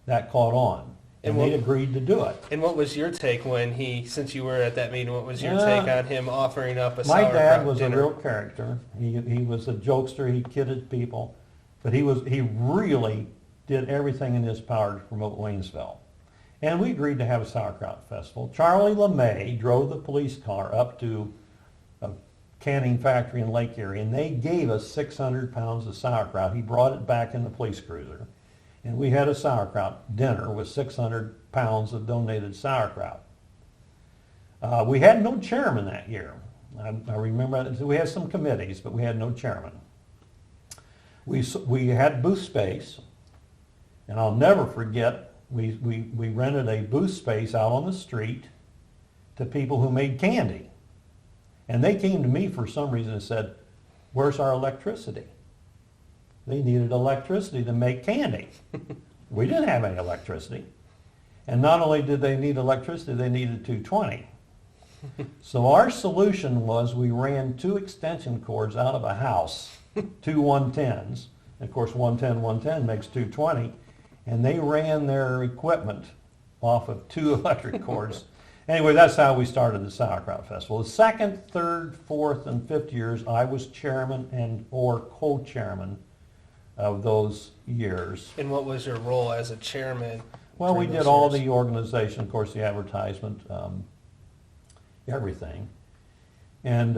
that caught on. And they agreed to do it. And what was your take when since you were at that meeting, what was your take on him offering up a sauerkraut dinner? My dad was a real character. He was a jokester. He kidded people. But he really did everything in his power to promote Waynesville. And we agreed to have a sauerkraut festival. Charlie LeMay drove the police car up to a canning factory in Lake Erie, and they gave us 600 pounds of sauerkraut. He brought it back in the police cruiser. And we had a sauerkraut dinner with 600 pounds of donated sauerkraut. We had no chairman that year. I remember we had some committees, but we had no chairman. We had booth space, and I'll never forget, we rented a booth space out on the street to people who made candy. And they came to me for some reason and said, where's our electricity? They needed electricity to make candy. We didn't have any electricity. And not only did they need electricity, they needed 220. So our solution was we ran 2 extension cords out of a house, 2 110s. And of course, 110, 110 makes 220. And they ran their equipment off of 2 electric cords. Anyway, that's how we started the Sauerkraut Festival. The second, third, fourth, and fifth years, I was chairman and or co-chairman of those years. And what was your role as a chairman? Well, we did all the organization, of course, the advertisement, everything. And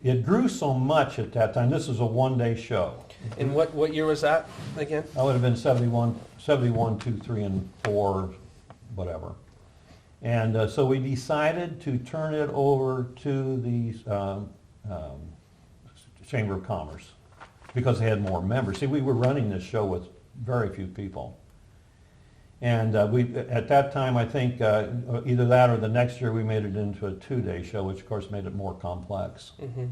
it grew so much at that time. This was a one-day show. And what year was that again? That would have been 71, 2, 3, and 4, whatever. And so we decided to turn it over to the Chamber of Commerce because they had more members. See, we were running this show with very few people. And at that time, I think either that or the next year, we made it into a 2-day show, which of course made it more complex. Mm-hmm.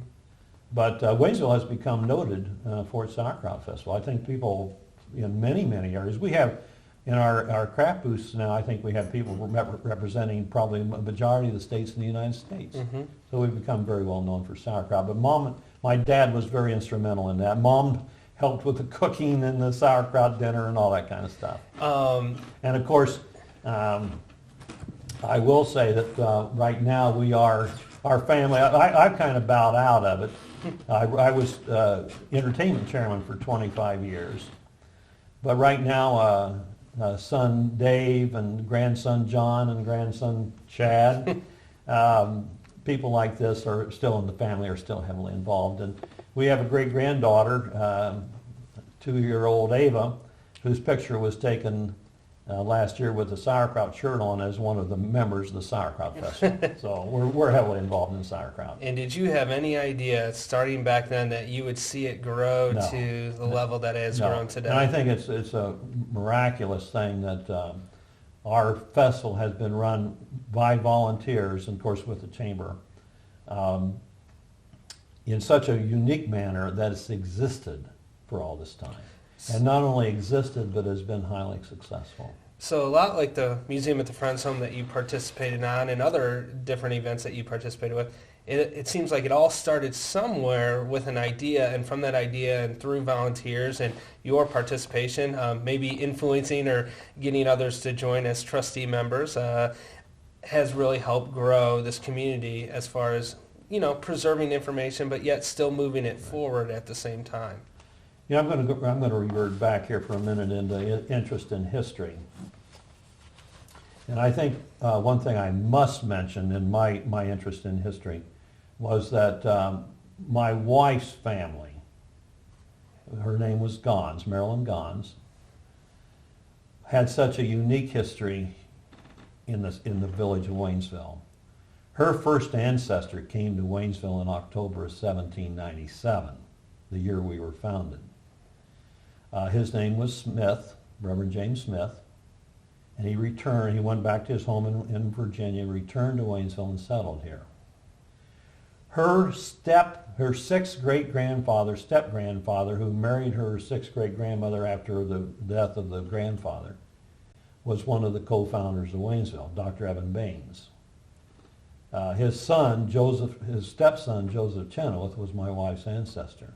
But Waynesville has become noted for its sauerkraut festival. I think people in many, many areas, we have in our craft booths now, I think we have people representing probably a majority of the states in the United States. Mm-hmm. So we've become very well known for sauerkraut. But my dad was very instrumental in that. Mom helped with the cooking and the sauerkraut dinner and all that kind of stuff. And of course, I will say that right now our family, I've kind of bowed out of it. I was entertainment chairman for 25 years. But right now, son Dave and grandson John and grandson Chad, people like this are still in the family, are still heavily involved. And we have a great-granddaughter, 2-year-old Ava, whose picture was taken last year with the sauerkraut shirt on as one of the members of the sauerkraut festival. So we're heavily involved in sauerkraut. And did you have any idea, starting back then, that you would see it grow No. to the level that it has No. grown today? And I think it's a miraculous thing that our festival has been run by volunteers, and of course with the chamber, in such a unique manner that it's existed for all this time. And not only existed, but has been highly successful. So a lot like the Museum at the Friends Home that you participated on and other different events that you participated with, it seems like it all started somewhere with an idea, and from that idea and through volunteers and your participation, maybe influencing or getting others to join as trustee members, has really helped grow this community as far as, preserving information, but yet still moving it forward at the same time. Yeah, I'm going to revert back here for a minute into interest in history. And I think one thing I must mention in my interest in history was that my wife's family, her name was Gons, Marilyn Gons, had such a unique history in the village of Waynesville. Her first ancestor came to Waynesville in October of 1797, the year we were founded. His name was Smith, Reverend James Smith, and he went back to his home in Virginia, returned to Waynesville and settled here. Her sixth great-grandfather, step-grandfather, who married her sixth great-grandmother after the death of the grandfather, was one of the co-founders of Waynesville, Dr. Evan Baines. His stepson, Joseph Chenoweth, was my wife's ancestor.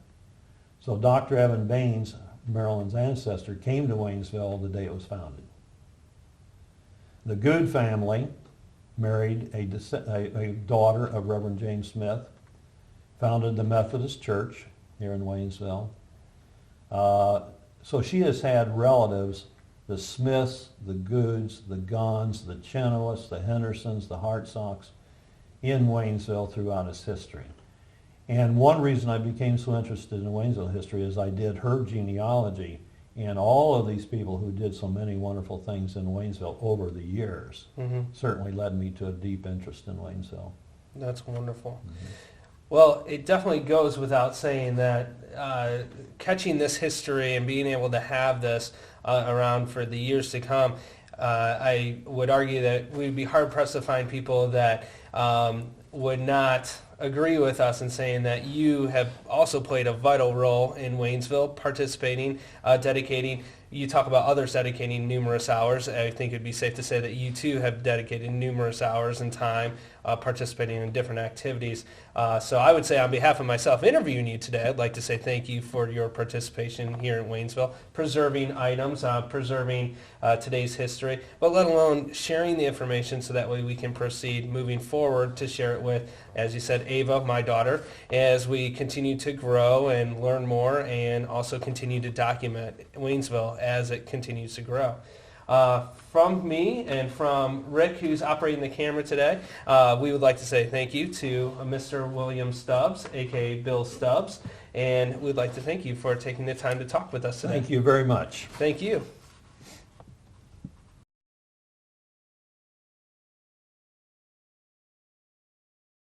So Dr. Evan Baines, Marilyn's ancestor, came to Waynesville the day it was founded. The Good family married a daughter of Reverend James Smith, founded the Methodist Church here in Waynesville. So she has had relatives, the Smiths, the Goods, the Gons, the Chenoweths, the Hendersons, the Hartsocks, in Waynesville throughout its history. And one reason I became so interested in Waynesville history is I did her genealogy, and all of these people who did so many wonderful things in Waynesville over the years certainly led me to a deep interest in Waynesville. That's wonderful. Well, it definitely goes without saying that catching this history and being able to have this around for the years to come, I would argue that we'd be hard-pressed to find people that would not agree with us in saying that you have also played a vital role in Waynesville, participating, dedicating. You talk about others dedicating numerous hours. I think it'd be safe to say that you too have dedicated numerous hours and time participating in different activities. So I would say on behalf of myself interviewing you today, I'd like to say thank you for your participation here in Waynesville, preserving items, preserving today's history, but let alone sharing the information so that way we can proceed moving forward to share it with, as you said, Ava, my daughter, as we continue to grow and learn more and also continue to document Waynesville as it continues to grow. From me and from Rick, who's operating the camera today, we would like to say thank you to Mr. William Stubbs, a.k.a. Bill Stubbs, and we'd like to thank you for taking the time to talk with us today. Thank you very much. Thank you.